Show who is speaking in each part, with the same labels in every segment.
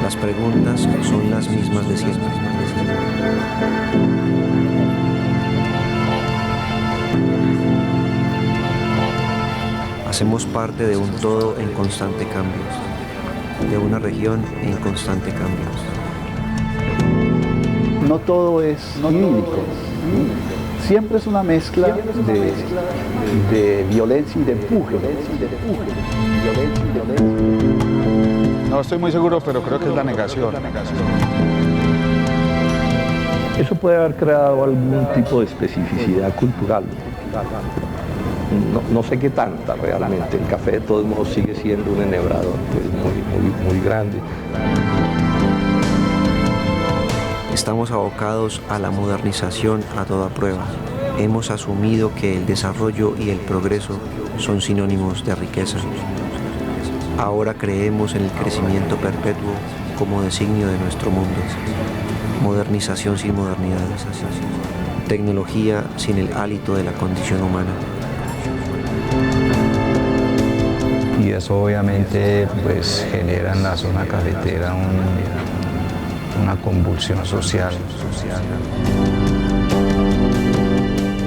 Speaker 1: Las preguntas son las mismas de siempre. Hacemos parte de un todo en constante cambio, de una región en constante cambio.
Speaker 2: No todo es idílico. Siempre es una mezcla de violencia y de empuje.
Speaker 3: No estoy muy seguro, pero creo que es la negación.
Speaker 4: Eso puede haber creado algún tipo de especificidad cultural. No sé qué tanta realmente. El café de todos modos sigue siendo un enhebrador pues, muy grande.
Speaker 1: Estamos abocados a la modernización a toda prueba. Hemos asumido que el desarrollo y el progreso son sinónimos de riqueza. Ahora creemos en el crecimiento perpetuo como designio de nuestro mundo. Modernización sin modernidad. Tecnología sin el hálito de la condición humana.
Speaker 5: Y eso obviamente pues genera en la zona cafetera una convulsión social.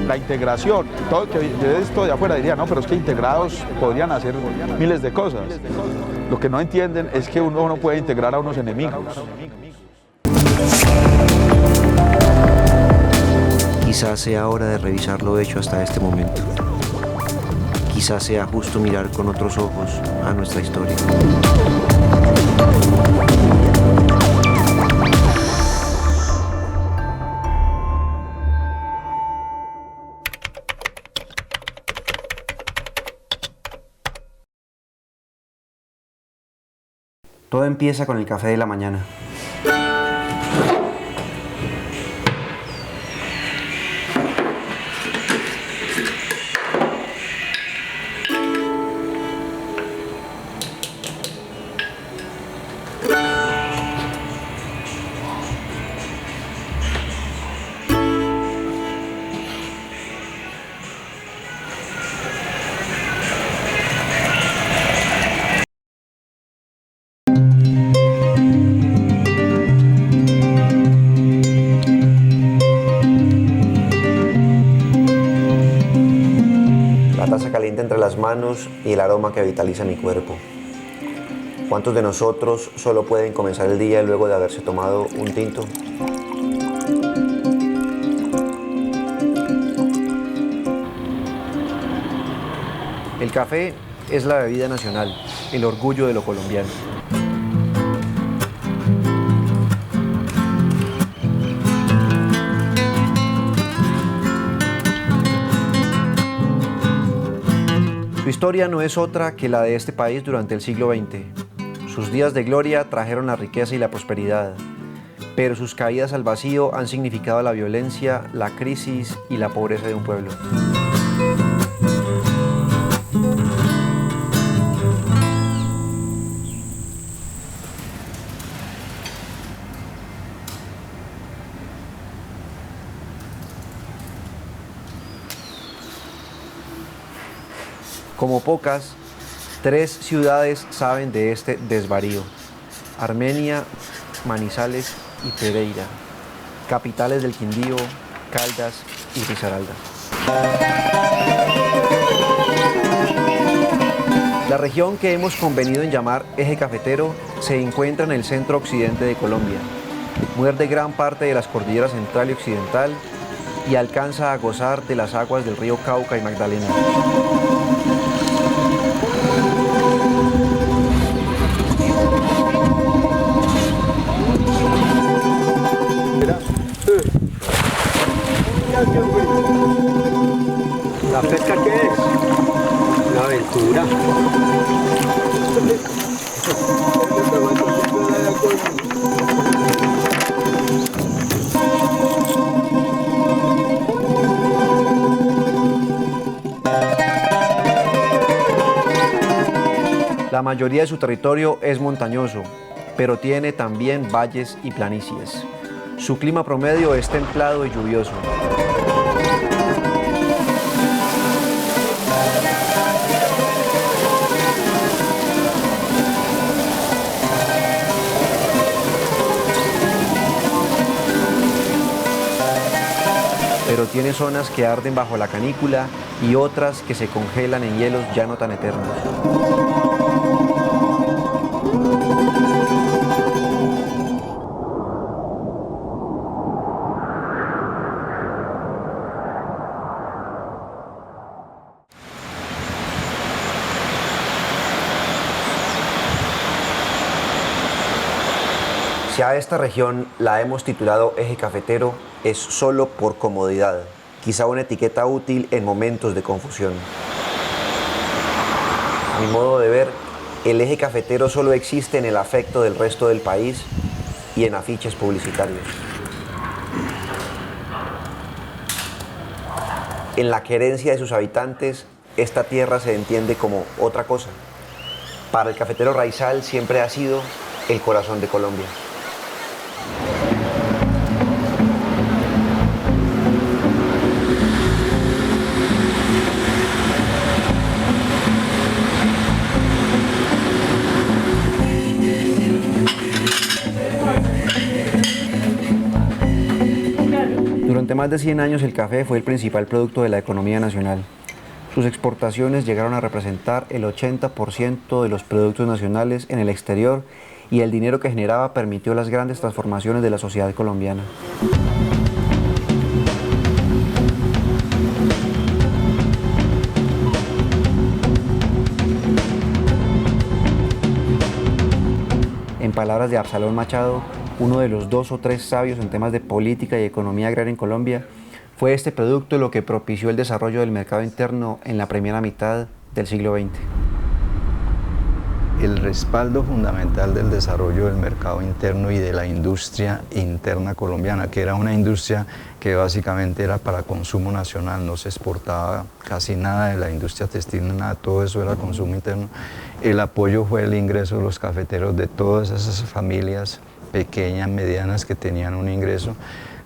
Speaker 3: La integración, todo que yo esto de afuera diría, no, pero es que integrados podrían hacer miles de cosas. Lo que no entienden es que uno no puede integrar a unos enemigos.
Speaker 1: Quizás sea hora de revisar lo hecho hasta este momento. Quizás sea justo mirar con otros ojos a nuestra historia. Todo empieza con el café de la mañana. Taza caliente entre las manos y el aroma que vitaliza mi cuerpo. ¿Cuántos de nosotros solo pueden comenzar el día luego de haberse tomado un tinto? El café es la bebida nacional, el orgullo de lo colombiano. Su historia no es otra que la de este país durante el siglo XX. Sus días de gloria trajeron la riqueza y la prosperidad, pero sus caídas al vacío han significado la violencia, la crisis y la pobreza de un pueblo. Como pocas, 3 ciudades saben de este desvarío: Armenia, Manizales y Pereira, capitales del Quindío, Caldas y Risaralda. La región que hemos convenido en llamar Eje Cafetero se encuentra en el centro occidente de Colombia, muerde gran parte de las cordilleras central y occidental y alcanza a gozar de las aguas del río Cauca y Magdalena.
Speaker 6: ¿La pesca qué es? Una aventura.
Speaker 1: La mayoría de su territorio es montañoso, pero tiene también valles y planicies. Su clima promedio es templado y lluvioso. contiene zonas que arden bajo la canícula y otras que se congelan en hielos ya no tan eternos. Si a esta región la hemos titulado Eje Cafetero, es solo por comodidad, quizá una etiqueta útil en momentos de confusión. A mi modo de ver, el Eje Cafetero solo existe en el afecto del resto del país y en afiches publicitarios. En la querencia de sus habitantes, esta tierra se entiende como otra cosa. Para el cafetero raizal siempre ha sido el corazón de Colombia. Durante más de 100 años el café fue el principal producto de la economía nacional. Sus exportaciones llegaron a representar el 80% de los productos nacionales en el exterior y el dinero que generaba permitió las grandes transformaciones de la sociedad colombiana. En palabras de Absalón Machado, uno de los 2 o 3 sabios en temas de política y economía agraria en Colombia, fue este producto lo que propició el desarrollo del mercado interno en la primera mitad del siglo XX.
Speaker 5: El respaldo fundamental del desarrollo del mercado interno y de la industria interna colombiana, que era una industria que básicamente era para consumo nacional, no se exportaba casi nada de la industria textil, nada, todo eso era consumo interno. El apoyo fue el ingreso de los cafeteros, de todas esas familias pequeñas, medianas, que tenían un ingreso.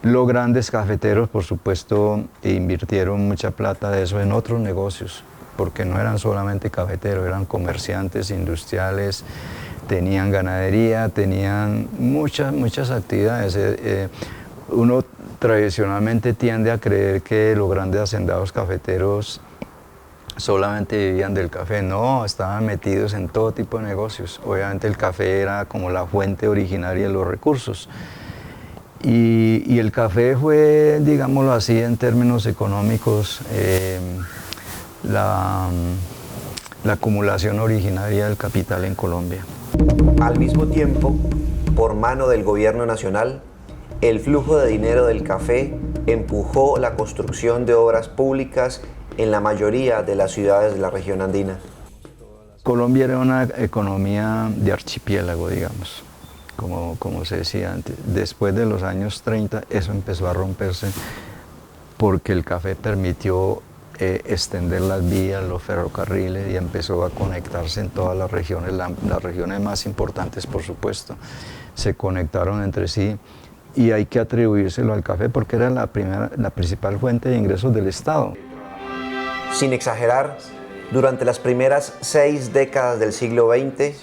Speaker 5: Los grandes cafeteros, por supuesto, invirtieron mucha plata de eso en otros negocios, porque no eran solamente cafeteros, eran comerciantes, industriales, tenían ganadería, tenían muchas actividades. Uno tradicionalmente tiende a creer que los grandes hacendados cafeteros solamente vivían del café. No, estaban metidos en todo tipo de negocios. Obviamente el café era como la fuente originaria de los recursos. Y el café fue, digámoslo así, en términos económicos, la acumulación originaria del capital en Colombia.
Speaker 1: Al mismo tiempo, por mano del gobierno nacional, el flujo de dinero del café empujó la construcción de obras públicas en la mayoría de las ciudades de la región andina.
Speaker 5: Colombia era una economía de archipiélago, digamos, como se decía antes. Después de los años 30 eso empezó a romperse porque el café permitió extender las vías, los ferrocarriles, y empezó a conectarse en todas las regiones más importantes, por supuesto, se conectaron entre sí, y hay que atribuírselo al café porque era la principal fuente de ingresos del Estado.
Speaker 1: Sin exagerar, durante las primeras 6 décadas del siglo XX,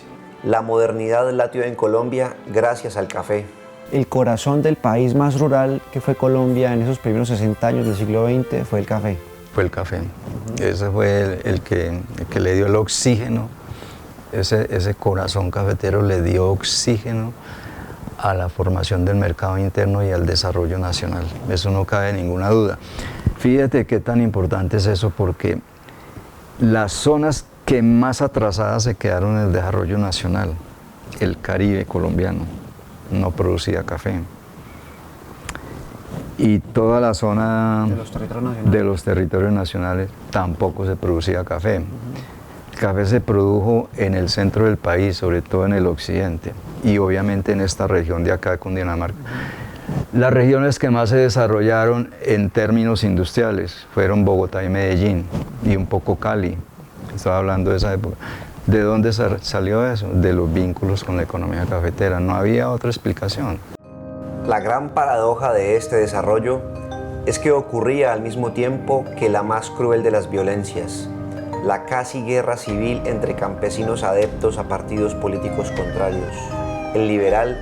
Speaker 1: la modernidad latió en Colombia gracias al café. El corazón del país más rural que fue Colombia en esos primeros 60 años del siglo XX fue el café.
Speaker 5: Fue el café. Ese fue el que le dio el oxígeno, ese corazón cafetero le dio oxígeno a la formación del mercado interno y al desarrollo nacional. Eso no cabe ninguna duda. Fíjate qué tan importante es eso, porque las zonas que más atrasadas se quedaron en el desarrollo nacional, el Caribe colombiano, no producía café. Y toda la zona de los territorios nacionales tampoco se producía café. El café se produjo en el centro del país, sobre todo en el occidente, y obviamente en esta región de acá de Cundinamarca. Las regiones que más se desarrollaron en términos industriales fueron Bogotá y Medellín, y un poco Cali. Estaba hablando de esa época. ¿De dónde salió eso? De los vínculos con la economía cafetera. No había otra explicación.
Speaker 1: La gran paradoja de este desarrollo es que ocurría al mismo tiempo que la más cruel de las violencias, la casi guerra civil entre campesinos adeptos a partidos políticos contrarios, el liberal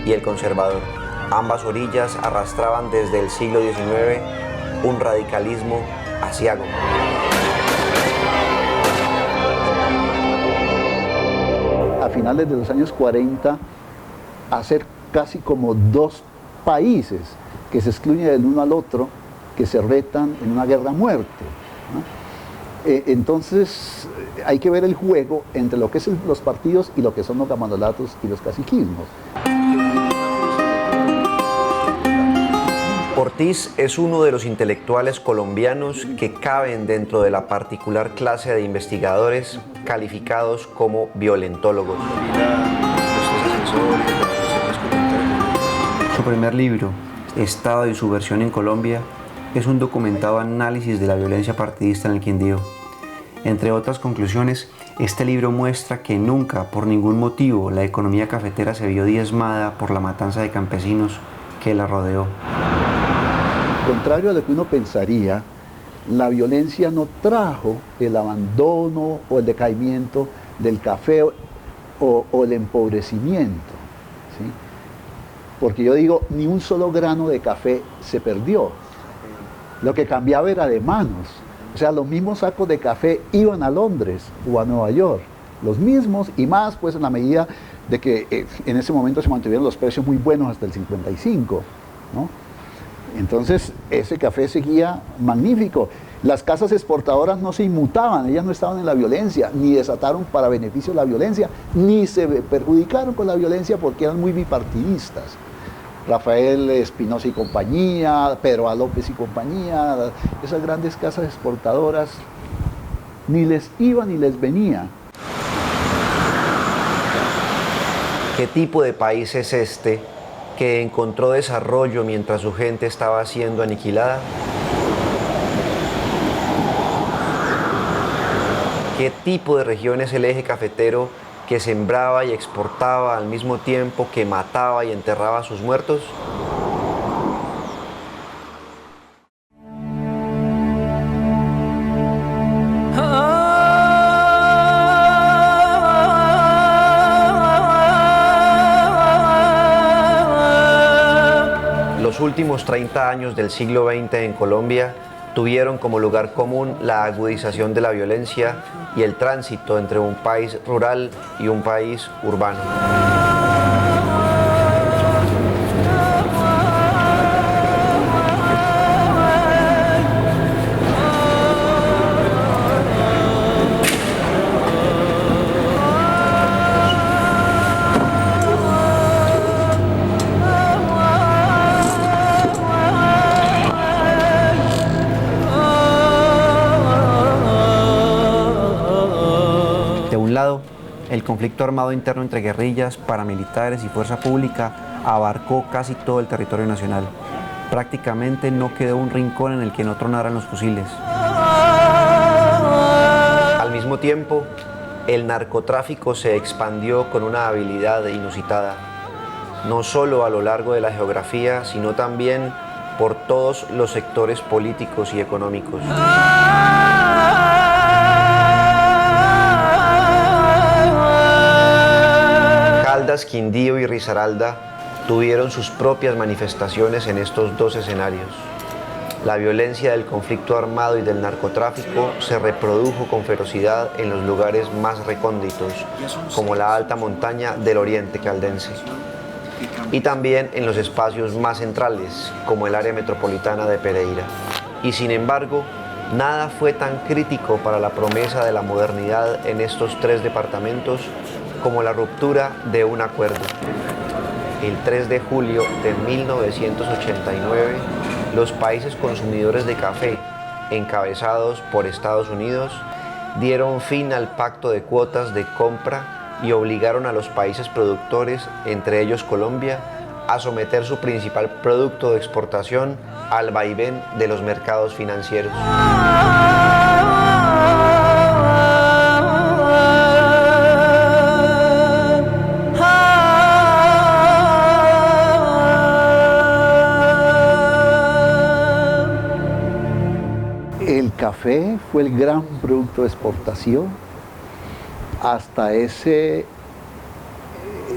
Speaker 1: y el conservador. Ambas orillas arrastraban desde el siglo XIX un radicalismo aciago.
Speaker 2: A finales de los años 40, hacer casi como dos países que se excluyen del uno al otro, que se retan en una guerra a muerte, ¿no? Entonces hay que ver el juego entre lo que son los partidos y lo que son los gamanolatos y los caciquismos.
Speaker 1: Ortiz es uno de los intelectuales colombianos que caben dentro de la particular clase de investigadores calificados como violentólogos. Su primer libro, Estado y su versión en Colombia, es un documentado análisis de la violencia partidista en el Quindío. Entre otras conclusiones, este libro muestra que nunca, por ningún motivo, la economía cafetera se vio diezmada por la matanza de campesinos que la rodeó.
Speaker 2: Contrario a lo que uno pensaría, la violencia no trajo el abandono o el decaimiento del café o el empobrecimiento, ¿sí? Porque yo digo, ni un solo grano de café se perdió. Lo que cambiaba era de manos. O sea, los mismos sacos de café iban a Londres o a Nueva York. Los mismos y más, pues, en la medida de que en ese momento se mantuvieron los precios muy buenos hasta el 55, ¿no? Entonces, ese café seguía magnífico. Las casas exportadoras no se inmutaban, ellas no estaban en la violencia, ni desataron para beneficio la violencia, ni se perjudicaron con la violencia porque eran muy bipartidistas. Rafael Espinosa y compañía, Pedro A. López y compañía, esas grandes casas exportadoras, ni les iba ni les venía.
Speaker 1: ¿Qué tipo de país es este que encontró desarrollo mientras su gente estaba siendo aniquilada? ¿Qué tipo de región es el eje cafetero que sembraba y exportaba al mismo tiempo que mataba y enterraba a sus muertos? Los últimos 30 años del siglo XX en Colombia tuvieron como lugar común la agudización de la violencia y el tránsito entre un país rural y un país urbano. El conflicto armado interno entre guerrillas, paramilitares y fuerza pública abarcó casi todo el territorio nacional. Prácticamente no quedó un rincón en el que no tronaran los fusiles. Al mismo tiempo, el narcotráfico se expandió con una habilidad inusitada, no solo a lo largo de la geografía, sino también por todos los sectores políticos y económicos. Caldas, Quindío y Risaralda tuvieron sus propias manifestaciones en estos dos escenarios. La violencia del conflicto armado y del narcotráfico se reprodujo con ferocidad en los lugares más recónditos, como la alta montaña del oriente caldense, y también en los espacios más centrales, como el área metropolitana de Pereira. Y sin embargo, nada fue tan crítico para la promesa de la modernidad en estos tres departamentos como la ruptura de un acuerdo. El 3 de julio de 1989, los países consumidores de café, encabezados por Estados Unidos, dieron fin al pacto de cuotas de compra y obligaron a los países productores, entre ellos Colombia, a someter su principal producto de exportación al vaivén de los mercados financieros.
Speaker 2: El café fue el gran producto de exportación hasta ese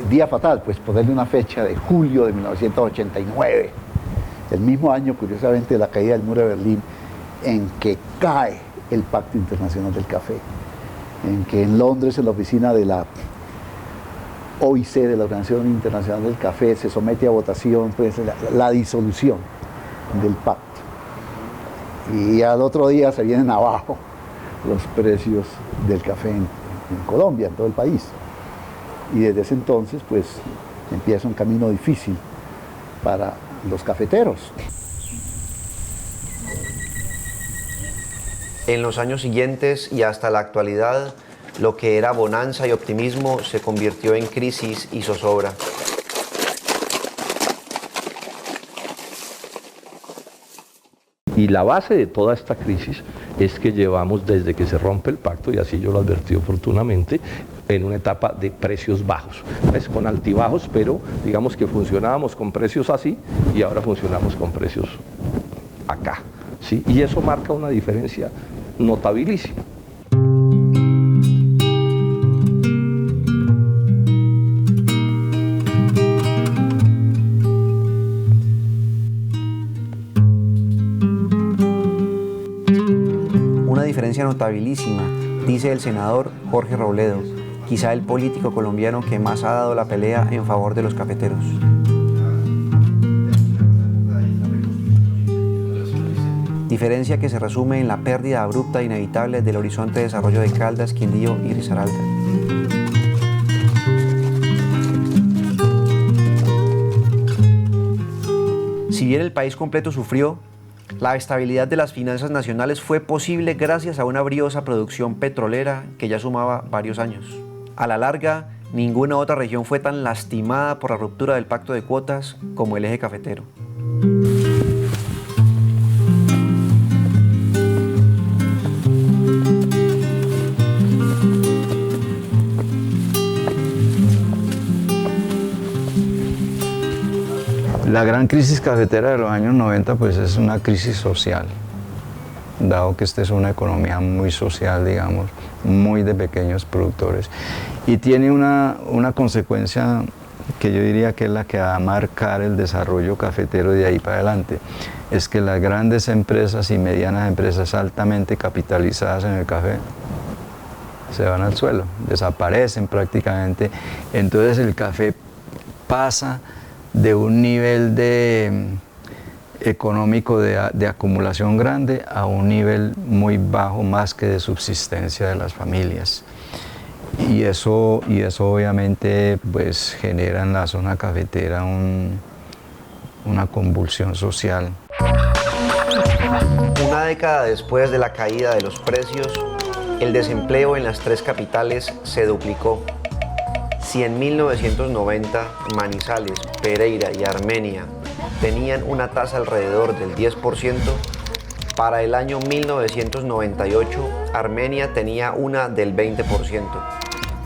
Speaker 2: día fatal, pues ponerle una fecha de julio de 1989, el mismo año, curiosamente, de la caída del muro de Berlín, en que cae el Pacto Internacional del Café, en que en Londres, en la oficina de la OIC, de la Organización Internacional del Café, se somete a votación pues, la disolución del pacto. Y al otro día se vienen abajo los precios del café en Colombia, en todo el país. Y desde ese entonces, pues, empieza un camino difícil para los cafeteros.
Speaker 1: En los años siguientes y hasta la actualidad, lo que era bonanza y optimismo se convirtió en crisis y zozobra.
Speaker 4: Y la base de toda esta crisis es que llevamos desde que se rompe el pacto, y así yo lo advertí oportunamente, en una etapa de precios bajos, pues con altibajos, pero digamos que funcionábamos con precios así y ahora funcionamos con precios acá, ¿sí? Y eso marca una diferencia notabilísima.
Speaker 1: Una diferencia notabilísima, dice el senador Jorge Robledo, quizá el político colombiano que más ha dado la pelea en favor de los cafeteros. Diferencia que se resume en la pérdida abrupta e inevitable del horizonte de desarrollo de Caldas, Quindío y Risaralda. Si bien el país completo sufrió, la estabilidad de las finanzas nacionales fue posible gracias a una briosa producción petrolera que ya sumaba varios años. A la larga, ninguna otra región fue tan lastimada por la ruptura del pacto de cuotas como el eje cafetero.
Speaker 5: La gran crisis cafetera de los años 90 pues es una crisis social, dado que esta es una economía muy social, digamos, muy de pequeños productores, y tiene una consecuencia que yo diría que es la que va a marcar el desarrollo cafetero de ahí para adelante, es que las grandes empresas y medianas empresas altamente capitalizadas en el café se van al suelo, desaparecen prácticamente. Entonces el café pasa de un nivel económico de acumulación grande a un nivel muy bajo, más que de subsistencia de las familias. Y eso obviamente pues genera en la zona cafetera una convulsión social.
Speaker 1: Una década después de la caída de los precios, el desempleo en las tres capitales se duplicó. Si en 1990 Manizales, Pereira y Armenia tenían una tasa alrededor del 10%, para el año 1998 Armenia tenía una del 20%.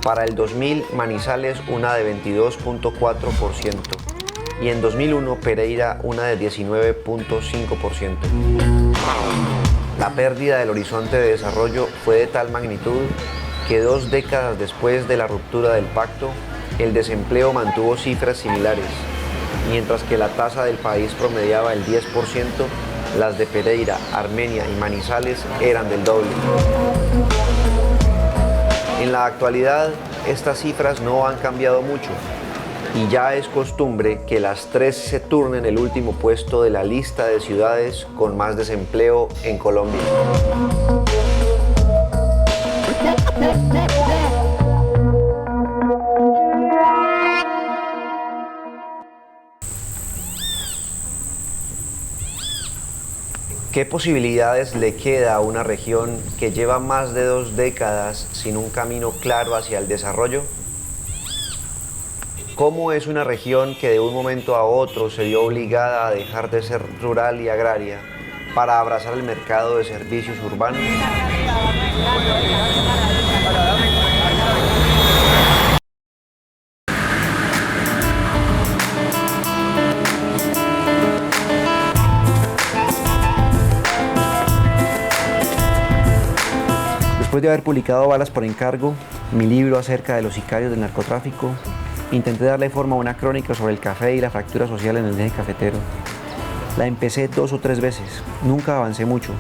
Speaker 1: Para el 2000 Manizales una de 22.4% y en 2001 Pereira una de 19.5%. La pérdida del horizonte de desarrollo fue de tal magnitud que 2 décadas después de la ruptura del pacto, el desempleo mantuvo cifras similares, mientras que la tasa del país promediaba el 10%, las de Pereira, Armenia y Manizales eran del doble. En la actualidad, estas cifras no han cambiado mucho, y ya es costumbre que las tres se turnen el último puesto de la lista de ciudades con más desempleo en Colombia. ¿Qué posibilidades le queda a una región que lleva más de 2 décadas sin un camino claro hacia el desarrollo? ¿Cómo es una región que de un momento a otro se vio obligada a dejar de ser rural y agraria para abrazar el mercado de servicios urbanos? Después de haber publicado Balas por encargo, mi libro acerca de los sicarios del narcotráfico, intenté darle forma a una crónica sobre el café y la fractura social en el eje cafetero. La empecé 2 o 3 veces, nunca avancé mucho.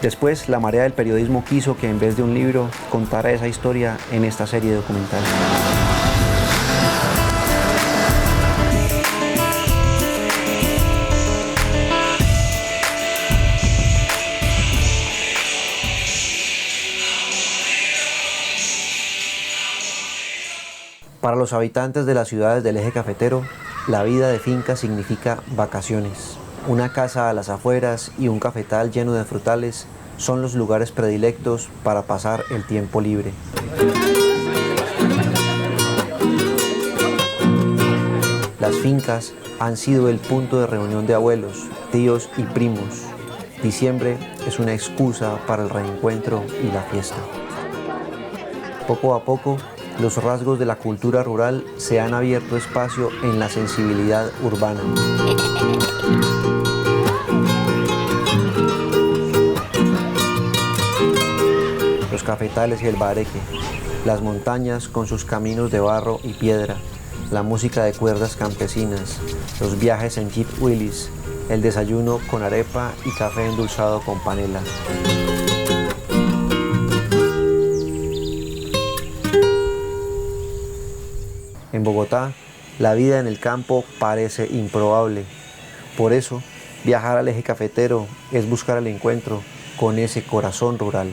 Speaker 1: Después, la marea del periodismo quiso que en vez de un libro contara esa historia en esta serie documental. Para los habitantes de las ciudades del eje cafetero, la vida de finca significa vacaciones. Una casa a las afueras y un cafetal lleno de frutales son los lugares predilectos para pasar el tiempo libre. Las fincas han sido el punto de reunión de abuelos, tíos y primos. Diciembre es una excusa para el reencuentro y la fiesta. Poco a poco, los rasgos de la cultura rural se han abierto espacio en la sensibilidad urbana. Los cafetales y el bareque, las montañas con sus caminos de barro y piedra, la música de cuerdas campesinas, los viajes en Jeep Willys, el desayuno con arepa y café endulzado con panela. En Bogotá, la vida en el campo parece improbable. Por eso, viajar al eje cafetero es buscar el encuentro con ese corazón rural.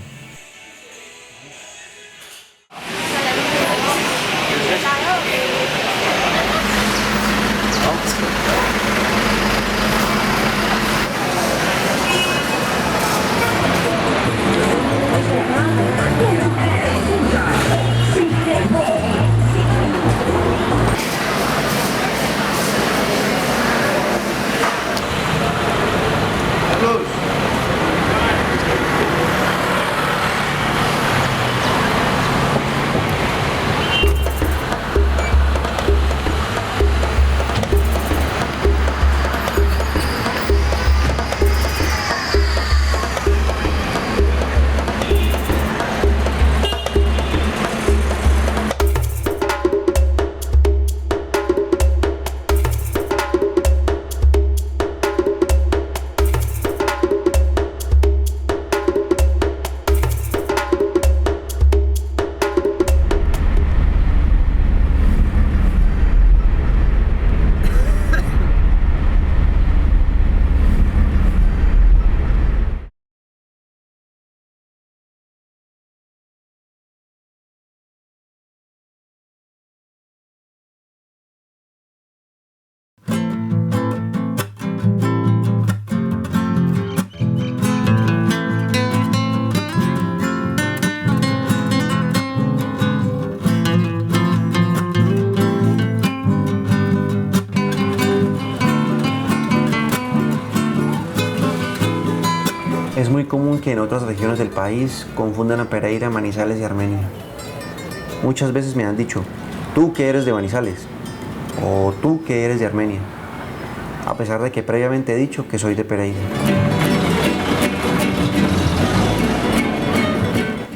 Speaker 1: Es muy común que en otras regiones del país confundan a Pereira, Manizales y Armenia. Muchas veces me han dicho, tú que eres de Manizales, o tú que eres de Armenia, a pesar de que previamente he dicho que soy de Pereira.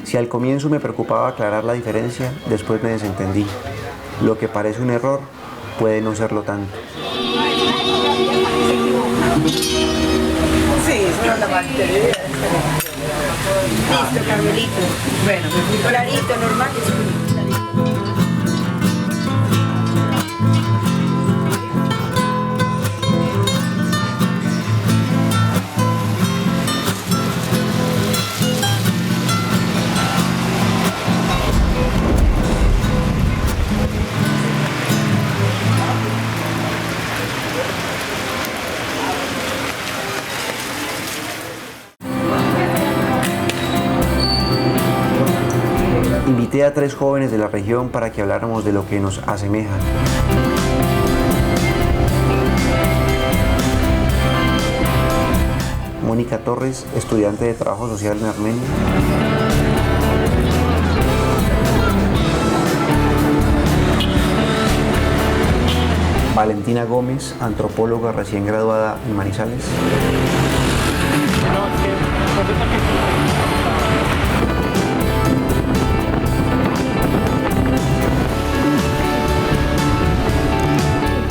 Speaker 1: Si al comienzo me preocupaba aclarar la diferencia, después me desentendí. Lo que parece un error puede no serlo tanto.
Speaker 7: Sí, eso es la batería. Listo, Carmelito. Bueno, me fui clarito, normal.
Speaker 1: Invité a 3 jóvenes de la región para que habláramos de lo que nos asemeja. Mónica Torres, estudiante de Trabajo Social en Armenia. Valentina Gómez, antropóloga recién graduada en Manizales.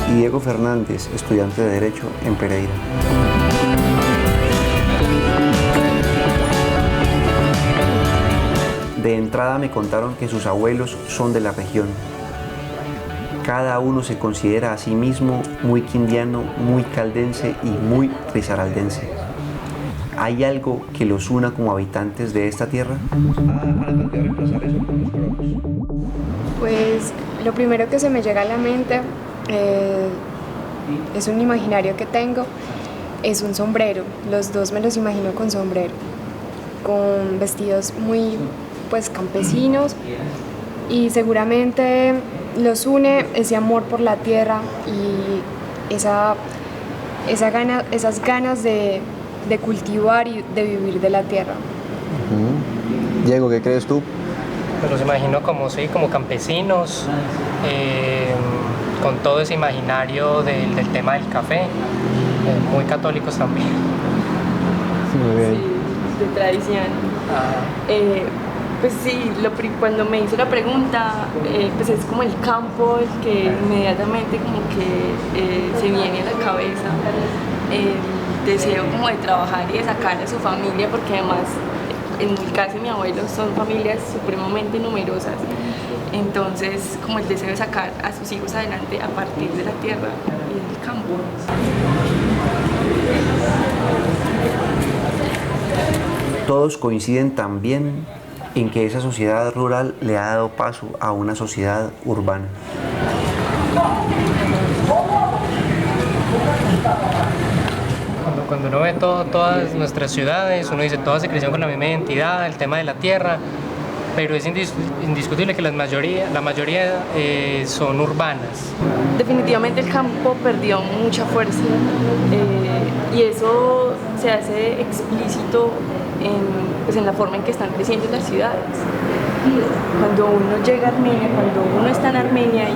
Speaker 1: Y Diego Fernández, estudiante de Derecho en Pereira. De entrada me contaron que sus abuelos son de la región. Cada uno se considera a sí mismo muy quindiano, muy caldense y muy risaraldense. ¿Hay algo que los una como habitantes de esta tierra?
Speaker 8: Pues lo primero que se me llega a la mente es un imaginario que tengo, es un sombrero. Los dos me los imagino con sombrero, con vestidos muy pues campesinos, y seguramente los une ese amor por la tierra y esas ganas de cultivar y de vivir de la tierra.
Speaker 1: Diego, ¿qué crees tú?
Speaker 9: Me los imagino como, sí, como campesinos, con todo ese imaginario del tema del café, muy católicos también.
Speaker 1: Muy bien.
Speaker 10: Sí, de tradición. Pues sí, cuando me hizo la pregunta, pues es como el campo el que inmediatamente como que se viene a la cabeza. El deseo como de trabajar y de sacar a su familia, porque además en mi casa y mi abuelo son familias supremamente numerosas. Entonces, como el deseo de sacar a sus hijos adelante a partir de la tierra y del campo.
Speaker 1: Todos coinciden también en que esa sociedad rural le ha dado paso a una sociedad urbana.
Speaker 9: Cuando uno ve todas nuestras ciudades, uno dice todas se crecieron con la misma identidad, el tema de la tierra, pero es indiscutible que la mayoría son urbanas.
Speaker 10: Definitivamente el campo perdió mucha fuerza y eso se hace explícito en la forma en que están creciendo las ciudades. Cuando uno llega a Armenia, cuando uno está en Armenia y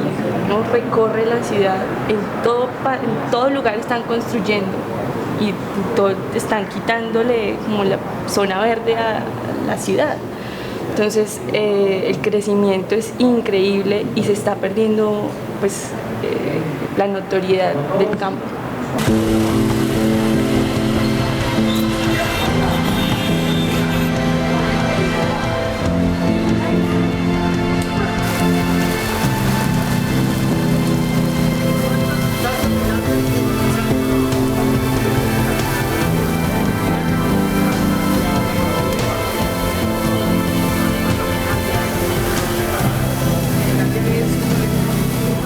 Speaker 10: uno recorre la ciudad, en todo lugar están construyendo y están quitándole como la zona verde a la ciudad. Entonces el crecimiento es increíble y se está perdiendo pues, la notoriedad del campo.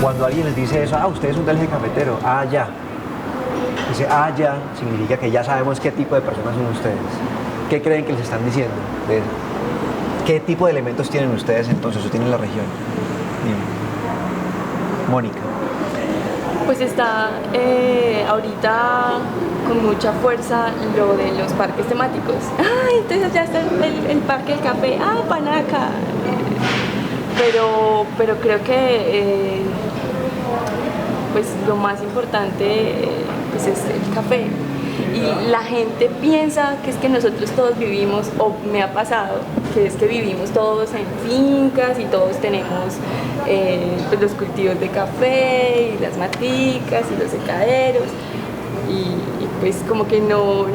Speaker 1: Cuando alguien les dice eso, ustedes son del eje cafetero, ya. Dice, ya, significa que ya sabemos qué tipo de personas son ustedes. ¿Qué creen que les están diciendo de eso? ¿Qué tipo de elementos tienen ustedes entonces o tienen la región? Mónica.
Speaker 10: Pues está ahorita con mucha fuerza lo de los parques temáticos. Entonces ya está el parque del café, Panaca. Pero creo que pues lo más importante pues es el café. Y la gente piensa que es que nosotros todos vivimos, o me ha pasado, que es que vivimos todos en fincas y todos tenemos pues los cultivos de café y las maticas y los secaderos y pues como que no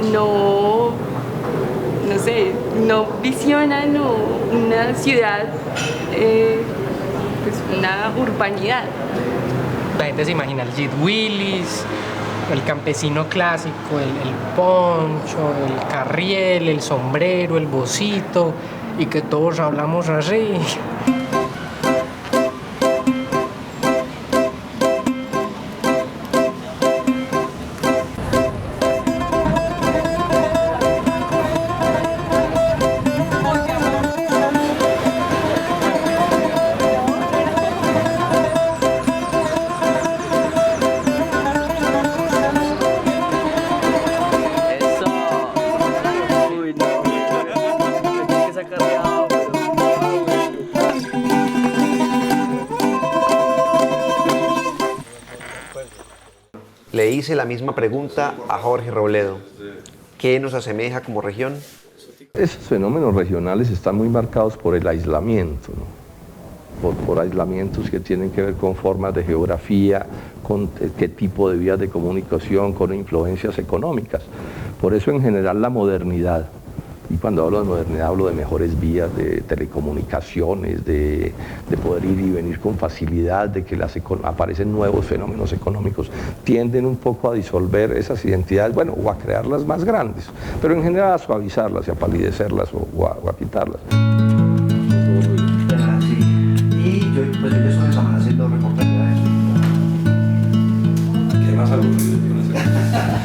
Speaker 10: visionan una ciudad, pues una urbanidad.
Speaker 9: La gente se imagina el Jet Willis, el campesino clásico, el poncho, el carriel, el sombrero, el bocito, y que todos hablamos así.
Speaker 1: Le hice la misma pregunta a Jorge Robledo. ¿Qué nos asemeja como región?
Speaker 4: Esos fenómenos regionales están muy marcados por el aislamiento, ¿no? por aislamientos que tienen que ver con formas de geografía, con qué tipo de vías de comunicación, con influencias económicas. Por eso en general la modernidad y cuando hablo de modernidad hablo de mejores vías, de telecomunicaciones, de poder ir y venir con facilidad, de que aparecen nuevos fenómenos económicos, tienden un poco a disolver esas identidades, bueno, o a crearlas más grandes, pero en general a suavizarlas y a palidecerlas o a quitarlas.
Speaker 1: Y yo estoy de semana haciendo reportajes. ¿Qué más aburrido?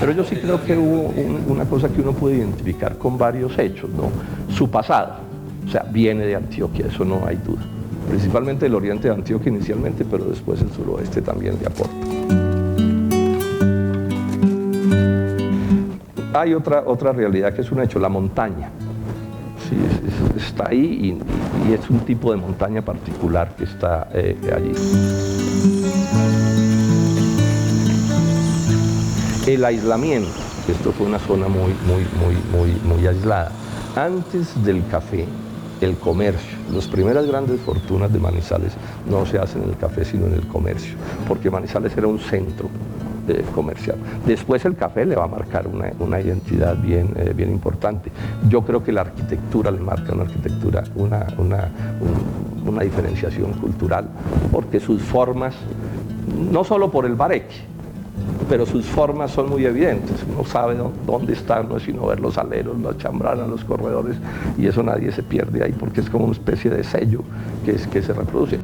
Speaker 4: Pero yo sí creo que hubo una cosa que uno puede identificar con varios hechos, ¿no? Su pasado, o sea, viene de Antioquia, eso no hay duda. Principalmente el oriente de Antioquia inicialmente, pero después el suroeste también le aporta. Hay otra realidad que es un hecho, la montaña. Sí, está ahí y es un tipo de montaña particular que está allí. El aislamiento, esto fue una zona muy aislada. Antes del café, el comercio, las primeras grandes fortunas de Manizales no se hacen en el café, sino en el comercio, porque Manizales era un centro comercial. Después el café le va a marcar una identidad bien importante. Yo creo que la arquitectura le marca una diferenciación cultural, porque sus formas, no solo por el bareque, pero sus formas son muy evidentes. Uno sabe dónde están, no es sino ver los aleros, las chambranas, los corredores, y eso nadie se pierde ahí porque es como una especie de sello que se reproduce.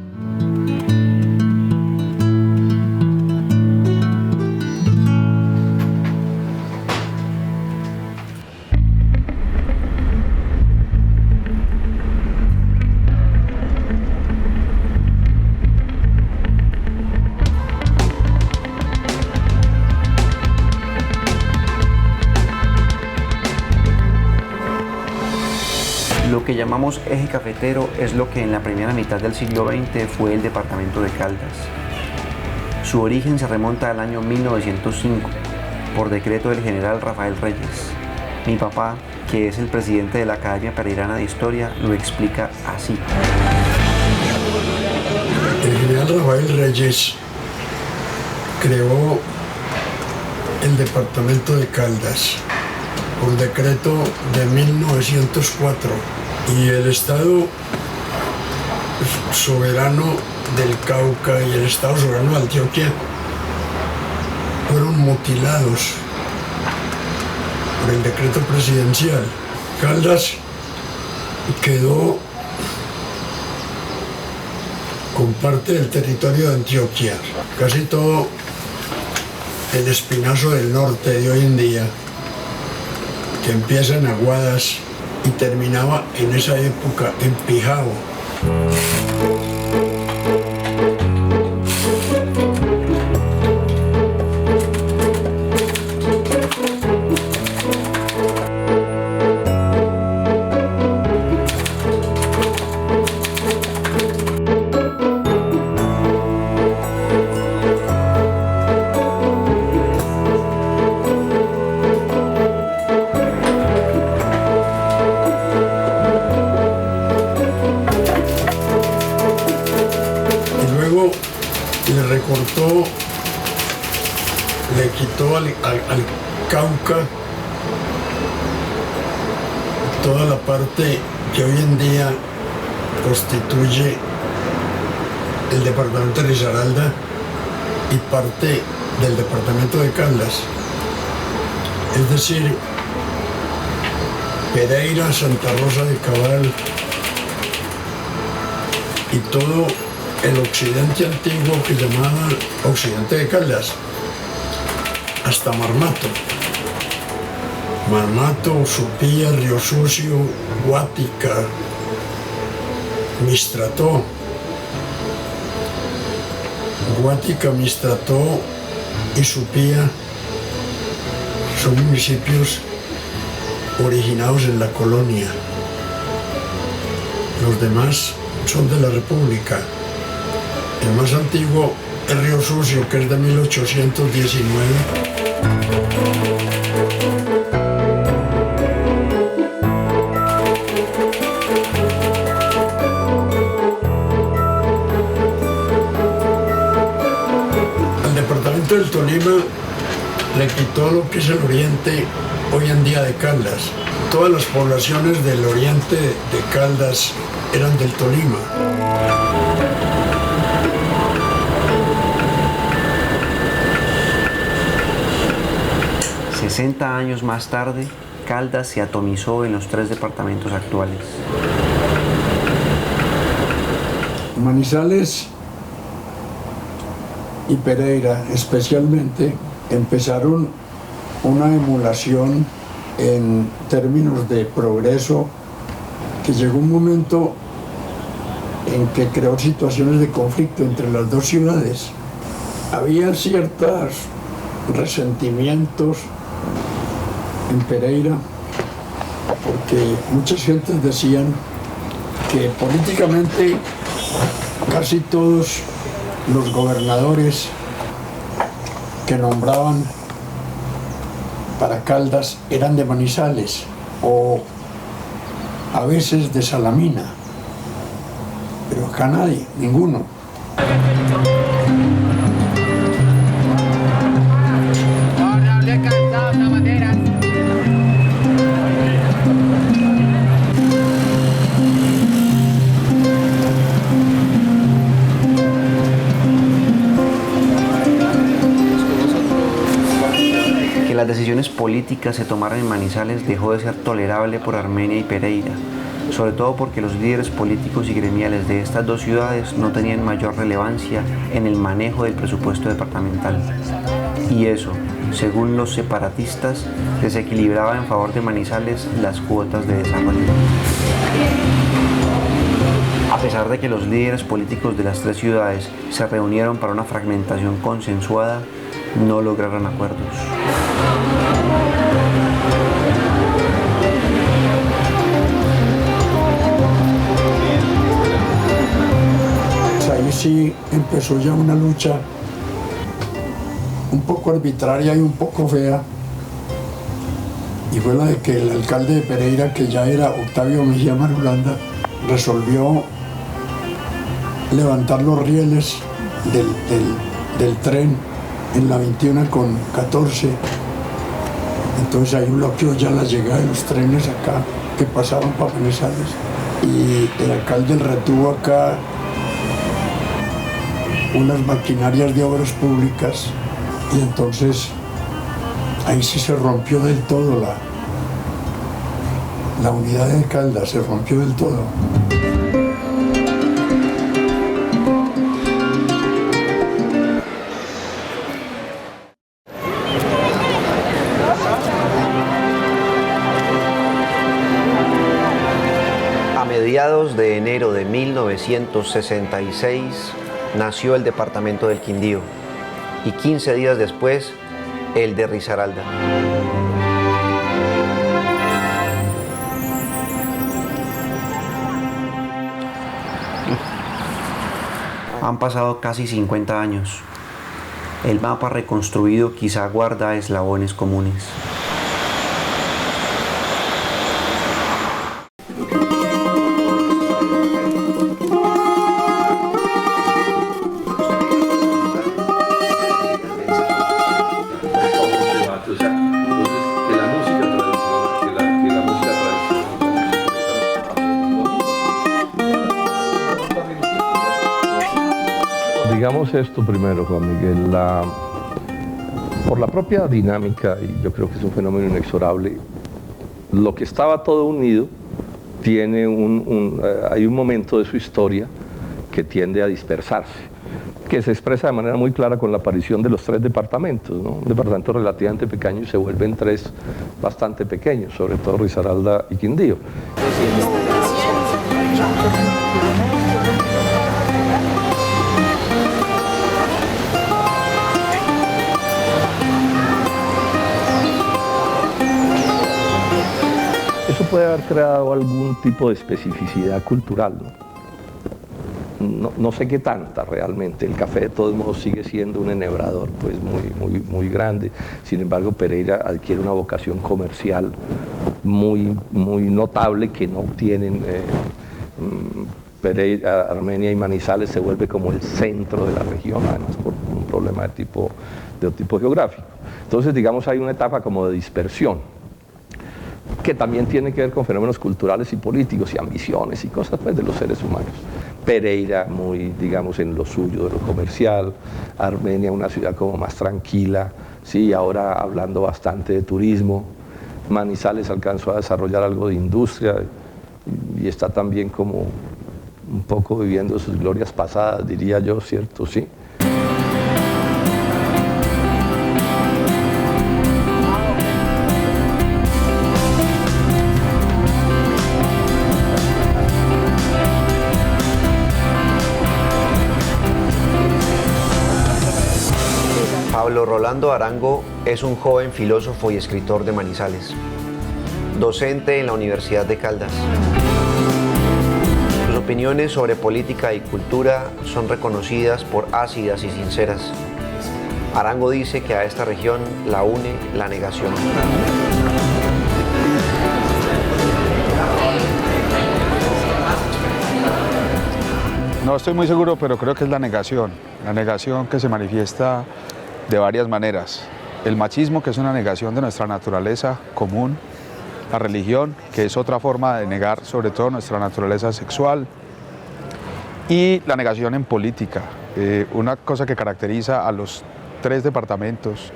Speaker 1: Lo que llamamos eje cafetero es lo que en la primera mitad del siglo XX fue el departamento de Caldas. Su origen se remonta al año 1905, por decreto del general Rafael Reyes. Mi papá, que es el presidente de la Academia Pereirana de Historia, lo explica así.
Speaker 11: El general Rafael Reyes creó el departamento de Caldas por decreto de 1904 y el Estado soberano del Cauca y el Estado soberano de Antioquia fueron mutilados por el decreto presidencial. Caldas quedó con parte del territorio de Antioquia, casi todo el Espinazo del norte de hoy en día, que empieza en Aguadas y terminaba en esa época en Pijao. Le recortó, le quitó al Cauca toda la parte que hoy en día constituye el departamento de Risaralda y parte del departamento de Caldas. Es decir, Pereira, Santa Rosa de Cabal y todo el occidente antiguo que llamaban occidente de Caldas, hasta Marmato. Marmato, Supía, Río Sucio, Guática, Mistrató. Guática, Mistrató y Supía son municipios originados en la colonia. Los demás son de la República. El más antiguo es Río Sucio, que es de 1819. Al departamento del Tolima le quitó lo que es el oriente hoy en día de Caldas. todas las poblaciones del oriente de Caldas eran del Tolima.
Speaker 1: 60 años más tarde, Caldas se atomizó en los 3 departamentos actuales.
Speaker 11: Manizales y Pereira especialmente empezaron una emulación en términos de progreso que llegó un momento en que creó situaciones de conflicto entre las dos ciudades. Había ciertos resentimientos en Pereira porque muchas gentes decían que políticamente casi todos los gobernadores que nombraban para Caldas eran de Manizales o a veces de Salamina, pero acá nadie, ninguno.
Speaker 1: Las decisiones políticas se tomaran en Manizales dejó de ser tolerable por Armenia y Pereira, sobre todo porque los líderes políticos y gremiales de estas dos ciudades no tenían mayor relevancia en el manejo del presupuesto departamental. Y eso, según los separatistas, desequilibraba en favor de Manizales las cuotas de desarrollo. A pesar de que los líderes políticos de las 3 ciudades se reunieron para una fragmentación consensuada, no lograron acuerdos.
Speaker 11: Ahí sí empezó ya una lucha un poco arbitraria y un poco fea, y fue la de que el alcalde de Pereira, que ya era Octavio Mejía Marulanda, resolvió levantar los rieles del tren en la 21 con 14. Entonces ahí bloqueó ya la llegada de los trenes acá que pasaban para Manizales, y el alcalde retuvo acá unas maquinarias de obras públicas, y entonces ahí sí se rompió del todo la unidad de Caldas, se rompió del todo.
Speaker 1: A mediados de enero de 1966 nació el departamento del Quindío y 15 días después el de Risaralda. Han pasado casi 50 años. El mapa reconstruido quizá guarda eslabones comunes.
Speaker 4: Digamos esto primero, Juan Miguel, por la propia dinámica, y yo creo que es un fenómeno inexorable, lo que estaba todo unido tiene hay un momento de su historia que tiende a dispersarse, que se expresa de manera muy clara con la aparición de los 3 departamentos, ¿no? Un departamento relativamente pequeño y se vuelven 3 bastante pequeños, sobre todo Risaralda y Quindío. Eso puede haber creado algún tipo de especificidad cultural, ¿no? No sé qué tanta realmente. El café de todos modos sigue siendo un enhebrador pues muy grande. Sin embargo, Pereira adquiere una vocación comercial muy notable que no tienen. Pereira, Armenia y Manizales se vuelve como el centro de la región, además por un problema de tipo geográfico. Entonces, digamos, hay una etapa como de dispersión. que también tiene que ver con fenómenos culturales y políticos y ambiciones y cosas pues, de los seres humanos. Pereira, muy, digamos, en lo suyo, de lo comercial. Armenia, una ciudad como más tranquila, sí, ahora hablando bastante de turismo. Manizales alcanzó a desarrollar algo de industria y está también como un poco viviendo sus glorias pasadas, diría yo, ¿cierto? Sí.
Speaker 1: Pablo Rolando Arango es un joven filósofo y escritor de Manizales, docente en la Universidad de Caldas. Sus opiniones sobre política y cultura son reconocidas por ácidas y sinceras. Arango dice que a esta región la une la negación.
Speaker 3: No estoy muy seguro, pero creo que es la negación que se manifiesta de varias maneras. El machismo, que es una negación de nuestra naturaleza común, la religión, que es otra forma de negar sobre todo nuestra naturaleza sexual, y la negación en política. Una cosa que caracteriza a los 3 departamentos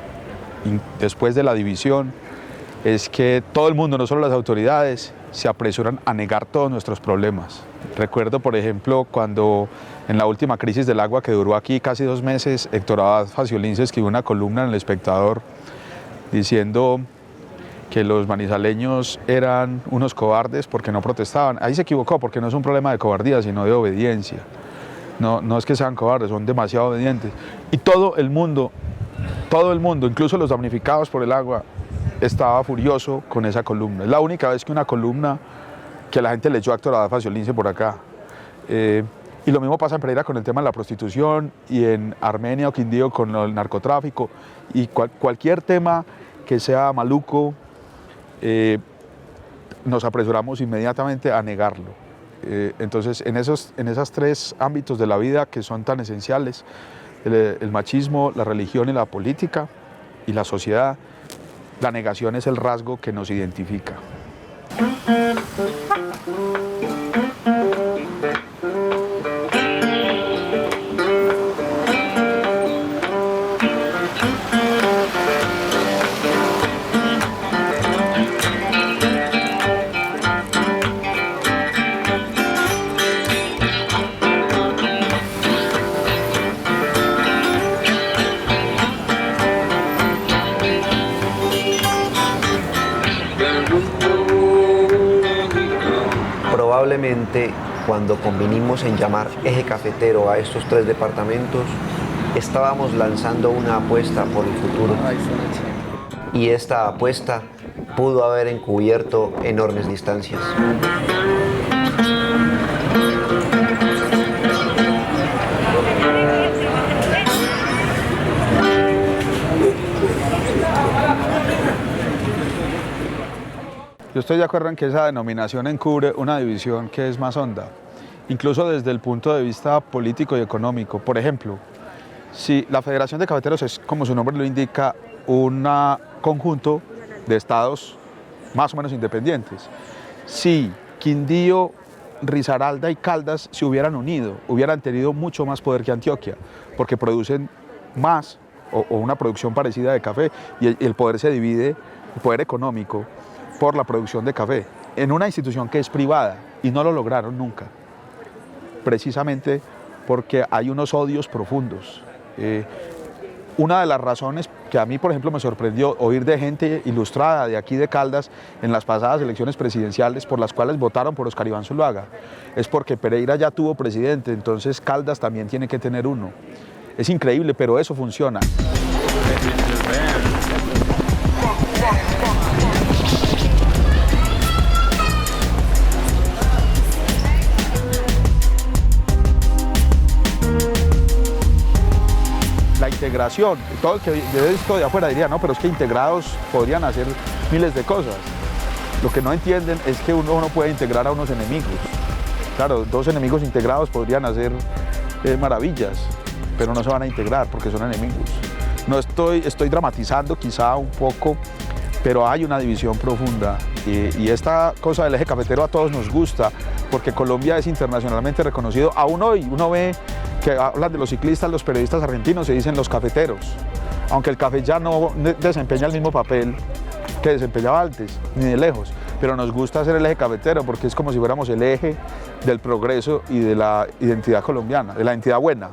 Speaker 3: después de la división es que todo el mundo, no solo las autoridades, se apresuran a negar todos nuestros problemas. Recuerdo, por ejemplo, cuando en la última crisis del agua, que duró aquí casi 2 meses, Héctor Abad Faciolín escribió una columna en El Espectador diciendo que los manizaleños eran unos cobardes porque no protestaban. Ahí se equivocó, porque no es un problema de cobardía, sino de obediencia. No es que sean cobardes, son demasiado obedientes. Y todo el mundo, incluso los damnificados por el agua, estaba furioso con esa columna. Es la única vez que una columna que la gente leyó a Héctor Abad Faciolín por acá. Y lo mismo pasa en Pereira con el tema de la prostitución, y en Armenia o Quindío con el narcotráfico, y cualquier tema que sea maluco, nos apresuramos inmediatamente a negarlo. Entonces, en esos 3 ámbitos de la vida que son tan esenciales, el machismo, la religión y la política y la sociedad, la negación es el rasgo que nos identifica.
Speaker 1: Probablemente, cuando convinimos en llamar eje cafetero a estos 3 departamentos, estábamos lanzando una apuesta por el futuro. Y esta apuesta pudo haber encubierto enormes distancias.
Speaker 3: Yo estoy de acuerdo en que esa denominación encubre una división que es más honda, incluso desde el punto de vista político y económico. Por ejemplo, si la Federación de Cafeteros es, como su nombre lo indica, un conjunto de estados más o menos independientes. Si Quindío, Risaralda y Caldas se hubieran unido, hubieran tenido mucho más poder que Antioquia, porque producen más o una producción parecida de café, y el poder se divide, el poder económico, por la producción de café, en una institución que es privada, y no lo lograron nunca, precisamente porque hay unos odios profundos. Una de las razones que a mí, por ejemplo, me sorprendió oír de gente ilustrada de aquí de Caldas en las pasadas elecciones presidenciales por las cuales votaron por Oscar Iván Zuluaga, es porque Pereira ya tuvo presidente, entonces Caldas también tiene que tener uno. Es increíble, pero eso funciona. La integración, todo el que ve esto de afuera diría, no, pero es que integrados podrían hacer miles de cosas. Lo que no entienden es que uno no puede integrar a unos enemigos. Claro, 2 enemigos integrados podrían hacer maravillas, pero no se van a integrar porque son enemigos. No estoy dramatizando quizá un poco, pero hay una división profunda Y esta cosa del eje cafetero a todos nos gusta, porque Colombia es internacionalmente reconocido. Aún hoy uno ve que hablan de los ciclistas, los periodistas argentinos, se dicen los cafeteros, aunque el café ya no desempeña el mismo papel que desempeñaba antes, ni de lejos, pero nos gusta hacer el eje cafetero porque es como si fuéramos el eje del progreso y de la identidad colombiana, de la identidad buena.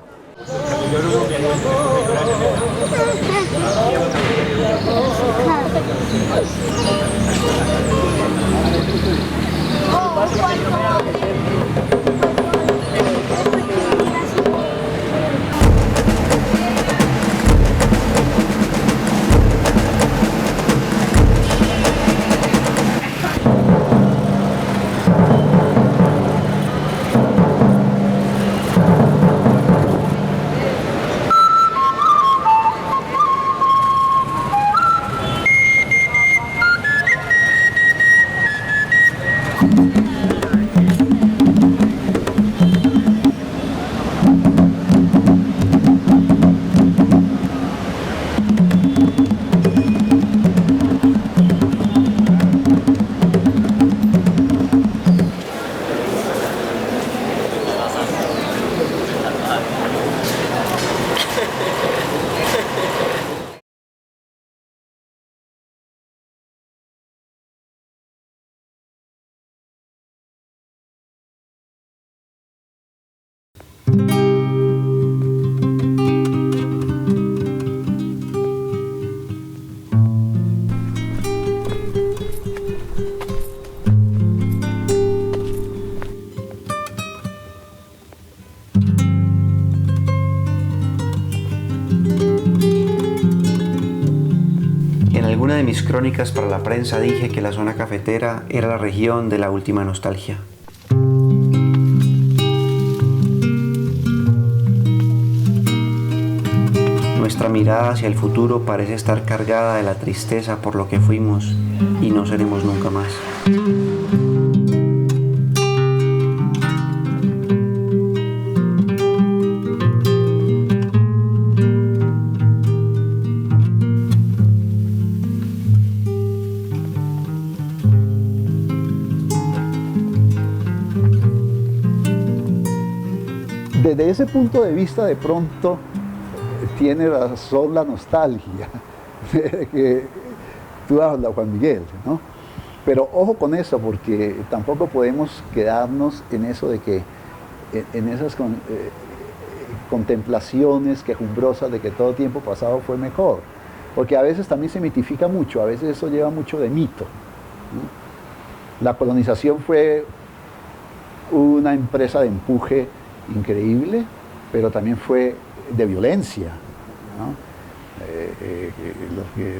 Speaker 1: En una de mis crónicas para la prensa dije que la zona cafetera era la región de la última nostalgia. Nuestra mirada hacia el futuro parece estar cargada de la tristeza por lo que fuimos y no seremos nunca más.
Speaker 2: Desde ese punto de vista, de pronto, tiene razón la nostalgia que tú hablas, Juan Miguel, ¿no? Pero ojo con eso, porque tampoco podemos quedarnos en eso de que, en esas contemplaciones quejumbrosas de que todo tiempo pasado fue mejor, porque a veces también se mitifica mucho, a veces eso lleva mucho de mito, ¿no? La colonización fue una empresa de empuje increíble, pero también fue de violencia, ¿no?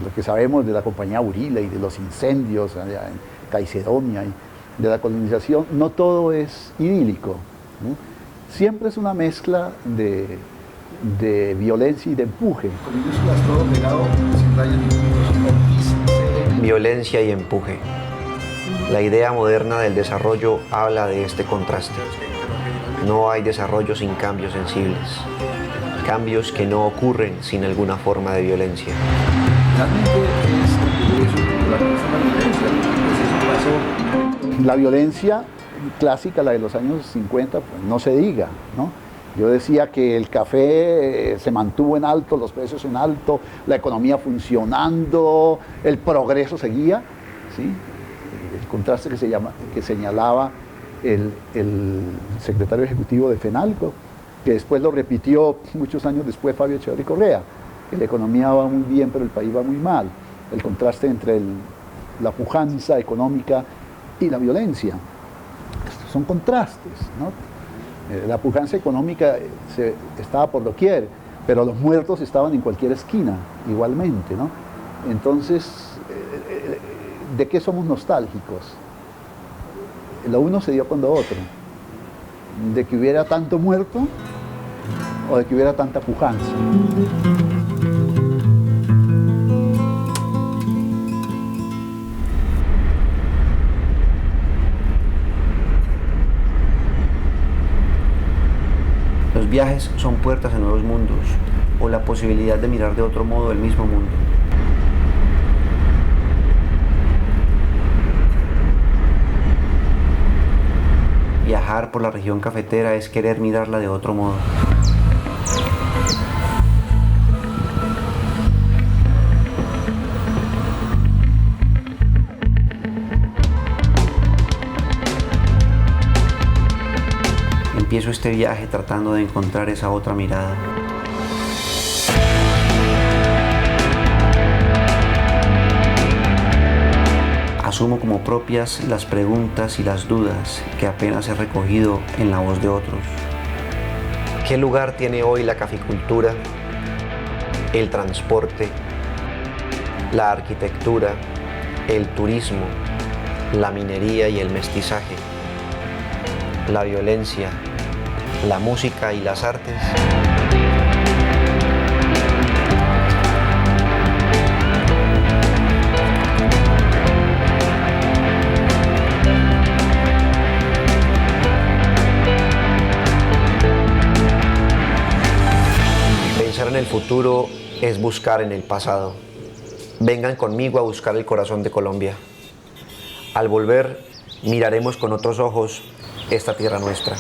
Speaker 2: Lo que sabemos de la compañía Urila y de los incendios allá en Caicedonia y de la colonización, no todo es idílico, ¿no? Siempre es una mezcla de violencia y de empuje.
Speaker 1: Violencia y empuje. La idea moderna del desarrollo habla de este contraste. No hay desarrollo sin cambios sensibles, cambios que no ocurren sin alguna forma de violencia.
Speaker 2: La violencia clásica, la de los años 50, pues no se diga, ¿no? Yo decía que el café se mantuvo en alto, los precios en alto, la economía funcionando, el progreso seguía, ¿sí? El contraste que señalaba el secretario ejecutivo de FENALCO, que después lo repitió muchos años después Fabio Echeverri Correa, que la economía va muy bien pero el país va muy mal, el contraste entre la pujanza económica y la violencia. Estos son contrastes, ¿no? La pujanza económica estaba por doquier, pero los muertos estaban en cualquier esquina igualmente, ¿no? Entonces, ¿de qué somos nostálgicos? Lo uno se dio con lo otro, de que hubiera tanto muerto o de que hubiera tanta pujanza.
Speaker 1: Los viajes son puertas a nuevos mundos o la posibilidad de mirar de otro modo el mismo mundo. Viajar por la región cafetera es querer mirarla de otro modo. Empiezo este viaje tratando de encontrar esa otra mirada. Asumo como propias las preguntas y las dudas que apenas he recogido en la voz de otros. ¿Qué lugar tiene hoy la caficultura, el transporte, la arquitectura, el turismo, la minería y el mestizaje, la violencia, la música y las artes? Pensar en el futuro es buscar en el pasado. Vengan conmigo a buscar el corazón de Colombia. Al volver, miraremos con otros ojos esta tierra nuestra.